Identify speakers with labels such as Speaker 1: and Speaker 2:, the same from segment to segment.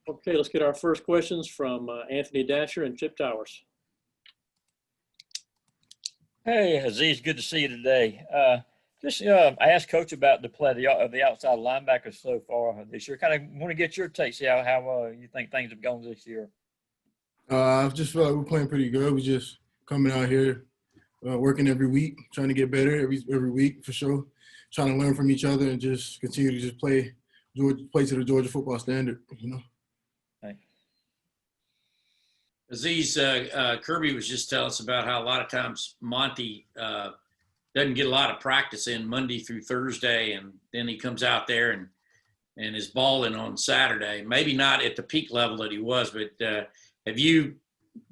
Speaker 1: Okay, let's get our first questions from Anthony Dasher and Chip Towers.
Speaker 2: Hey, Azeez, good to see you today. I asked Coach about the play of the outside linebackers so far this year. Kind of want to get your take, see how you think things have gone this year.
Speaker 3: I just feel like we're playing pretty good. We're just coming out here, working every week, trying to get better every week for sure. Trying to learn from each other and just continue to just play to the Georgia football standard, you know.
Speaker 2: Thanks.
Speaker 4: Azeez, Kirby was just telling us about how a lot of times Monty doesn't get a lot of practice in Monday through Thursday, and then he comes out there and is balling on Saturday. Maybe not at the peak level that he was, but have you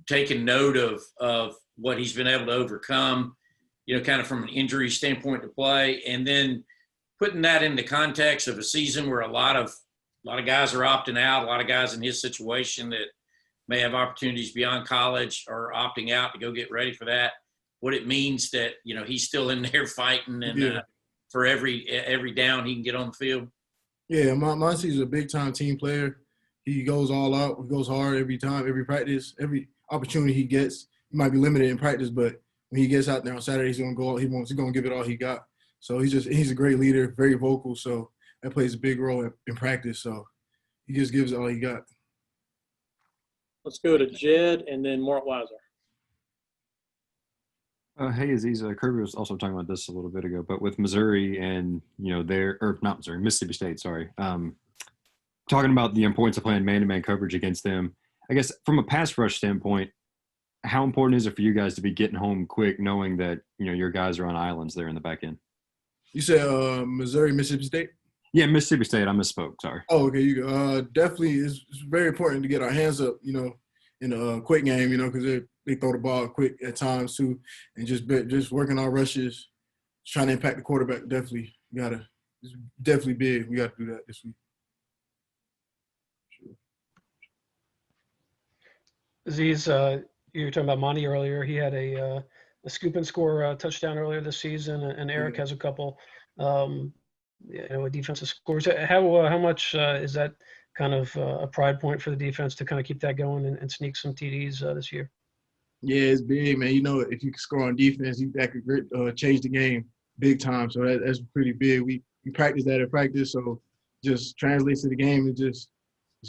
Speaker 4: taken note of what he's been able to overcome, you know, kind of from an injury standpoint to play, and then putting that in the context of a season where a lot of guys are opting out, a lot of guys in his situation that may have opportunities beyond college are opting out to go get ready for that, what it means that, you know, he's still in there fighting and for every down he can get on the field?
Speaker 3: Yeah, Monty's a big-time team player. He goes all out. He goes hard every time, every practice, every opportunity he gets. He might be limited in practice, but when he gets out there on Saturday, he's going to go. He's going to give it all he got. So he's a great leader, very vocal. So that plays a big role in practice. So he just gives it all he got.
Speaker 1: Let's go to Jed and then Mort Weiser.
Speaker 5: Hey, Azeez, Kirby was also talking about this a little bit ago, but with Missouri and, you know, Mississippi State, sorry. Talking about the importance of playing man-to-man coverage against them, I guess from a pass rush standpoint, how important is it for you guys to be getting home quick, knowing that, you know, your guys are on islands there in the back end?
Speaker 3: You said Missouri, Mississippi State?
Speaker 5: Yeah, Mississippi State. I misspoke. Sorry.
Speaker 3: Oh, okay. You go. Definitely, it's very important to get our hands up, you know, in a quick game, you know, because they throw the ball quick at times too, and just working our rushes, trying to impact the quarterback. Definitely, it's definitely big. We got to do that this week.
Speaker 6: Azeez, you were talking about Monty earlier. He had a scoop and score touchdown earlier this season, and Eric has a couple, defensive scores. How much is that kind of a pride point for the defense to kind of keep that going and sneak some TDs this year?
Speaker 3: Yeah, it's big, man. You know, if you can score on defense, that could change the game big time. So that's pretty big. We practice that at practice, so just translates to the game. It's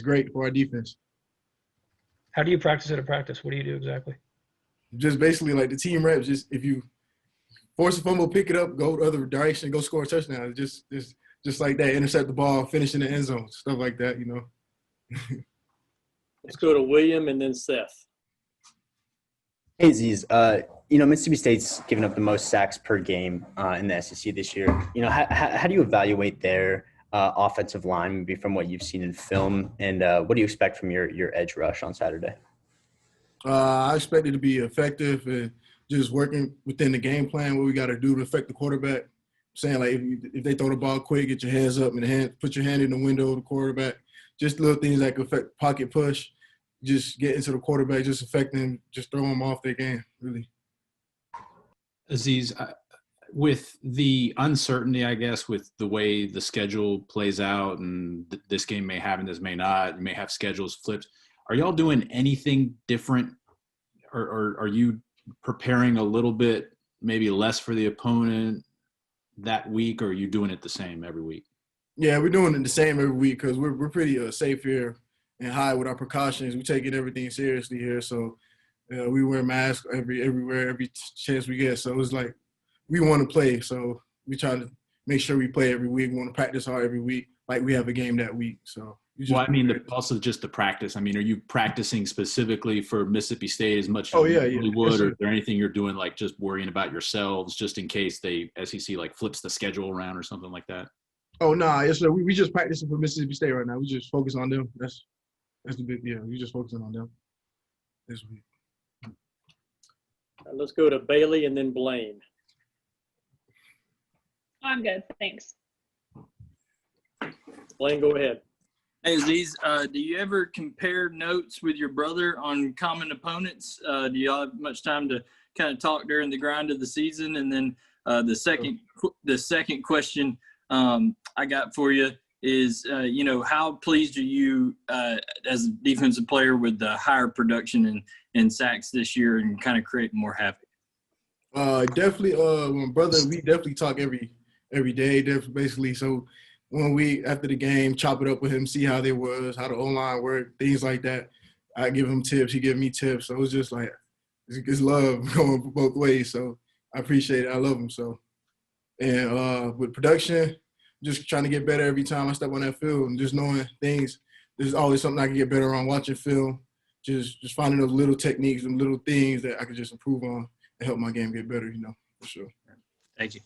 Speaker 3: great for our defense.
Speaker 6: How do you practice it at practice? What do you do exactly?
Speaker 3: Just basically like the team reps. Just if you force a fumble, pick it up, go the other direction, go score a touchdown. Just like that, intercept the ball, finish in the end zone, stuff like that, you know.
Speaker 1: Let's go to William and then Seth.
Speaker 7: Hey, Azeez, Mississippi State's given up the most sacks per game in the SEC this year. You know, how do you evaluate their offensive line, maybe from what you've seen in film, and what do you expect from your edge rush on Saturday?
Speaker 3: I expect it to be effective and just working within the game plan, what we got to do to affect the quarterback. Saying, like, if they throw the ball quick, get your hands up and put your hand in the window of the quarterback. Just little things that can affect pocket push, just get into the quarterback, just affect them, just throw them off their game, really.
Speaker 8: Azeez, with the uncertainty, I guess, with the way the schedule plays out and this game may happen, this may not, you may have schedules flipped, are y'all doing anything different, or are you preparing a little bit, maybe less for the opponent that week, or are you doing it the same every week?
Speaker 3: Yeah, we're doing it the same every week because we're pretty safe here and high with our precautions. We're taking everything seriously here, so we wear masks everywhere, every chance we get. So it's like we want to play, so we try to make sure we play every week. We want to practice hard every week, like we have a game that week. So.
Speaker 8: Well, I mean, also just the practice. I mean, are you practicing specifically for Mississippi State as much as you would, or is there anything you're doing, like just worrying about yourselves just in case the SEC like flips the schedule around or something like that?
Speaker 3: Oh, nah. Yes, sir. We just practicing for Mississippi State right now. We just focus on them. That's the big, we just focusing on them this week.
Speaker 1: Let's go to Bailey and then Blaine.
Speaker 9: I'm good, thanks.
Speaker 1: Blaine, go ahead.
Speaker 10: Hey, Azeez, do you ever compare notes with your brother on common opponents? Do y'all have much time to kind of talk during the grind of the season? And then the second question I got for you is, how pleased are you as a defensive player with the higher production and sacks this year and kind of creating more havoc?
Speaker 3: Definitely. My brother, we definitely talk every day, basically. So when we after the game, chop it up with him, see how they was, how the O-line worked, things like that. I give him tips, he give me tips. So it's just like it's love going both ways. So I appreciate it. I love him. So and with production, just trying to get better every time I step on that field and just knowing things. There's always something I can get better on watching film. Just finding those little techniques and little things that I can just improve on and help my game get better, for sure.
Speaker 2: Thank you.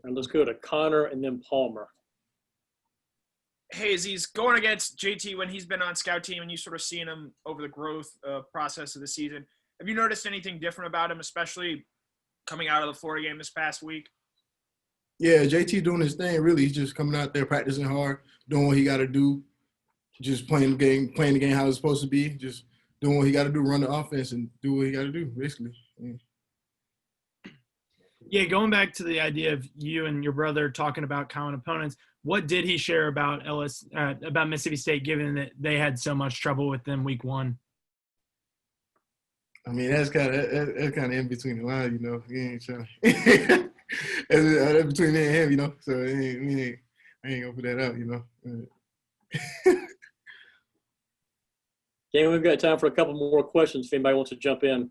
Speaker 1: And let's go to Connor and then Palmer.
Speaker 9: Hey, Azeez, going against JT when he's been on scout team and you sort of seen him over the growth process of the season, have you noticed anything different about him, especially coming out of the Florida game this past week?
Speaker 3: Yeah, JT doing his thing, really. He's just coming out there, practicing hard, doing what he got to do, just playing the game how it's supposed to be, just doing what he got to do, run the offense and do what he got to do, basically.
Speaker 11: Yeah, going back to the idea of you and your brother talking about common opponents, what did he share about about Mississippi State, given that they had so much trouble with them week one?
Speaker 3: I mean, that's kind of in between the lines, He ain't trying to – that's between me and him, So I ain't gonna put that out,
Speaker 1: Okay, we've got time for a couple more questions if anybody wants to jump in.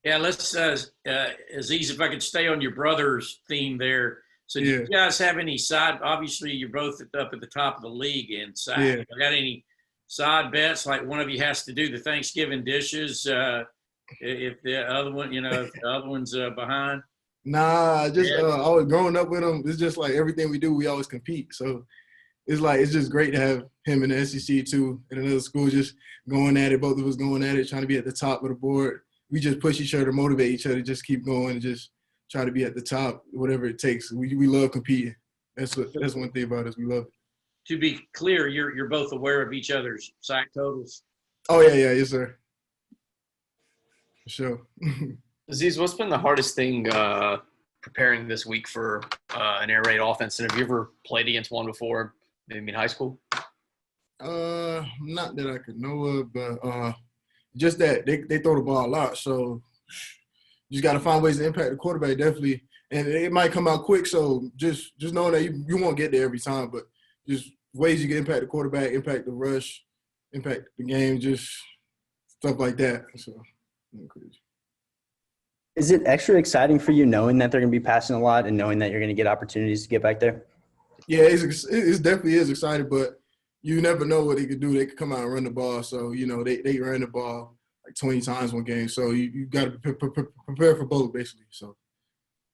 Speaker 4: Yeah, let's, Azeez, if I could stay on your brother's theme there. So do you guys have any side – obviously, you're both up at the top of the league in side.
Speaker 3: Yeah.
Speaker 4: Got any side bets, like one of you has to do the Thanksgiving dishes if the other one, if the other one's behind?
Speaker 3: Nah, just always growing up with him, it's just like everything we do, we always compete. So it's just great to have him in the SEC too, in another school, just going at it, both of us going at it, trying to be at the top of the board. We just push each other, motivate each other, just keep going and just try to be at the top, whatever it takes. We love competing. That's one thing about us. We love it.
Speaker 4: To be clear, you're both aware of each other's sack totals?
Speaker 3: Oh, yeah, yes, sir. For sure.
Speaker 12: Azeez, what's been the hardest thing preparing this week for an air raid offense? And have you ever played against one before, maybe in high school?
Speaker 3: Not that I could know of, but just that they throw the ball a lot. So you just got to find ways to impact the quarterback, definitely. And it might come out quick, so just knowing that you won't get there every time, but just ways you can impact the quarterback, impact the rush, impact the game, just stuff like that. So, crazy.
Speaker 7: Is it extra exciting for you knowing that they're going to be passing a lot and knowing that you're going to get opportunities to get back there?
Speaker 3: Yeah, it definitely is exciting, but you never know what they could do. They could come out and run the ball. So, they ran the ball like 20 times one game. So you got to prepare for both, basically. So.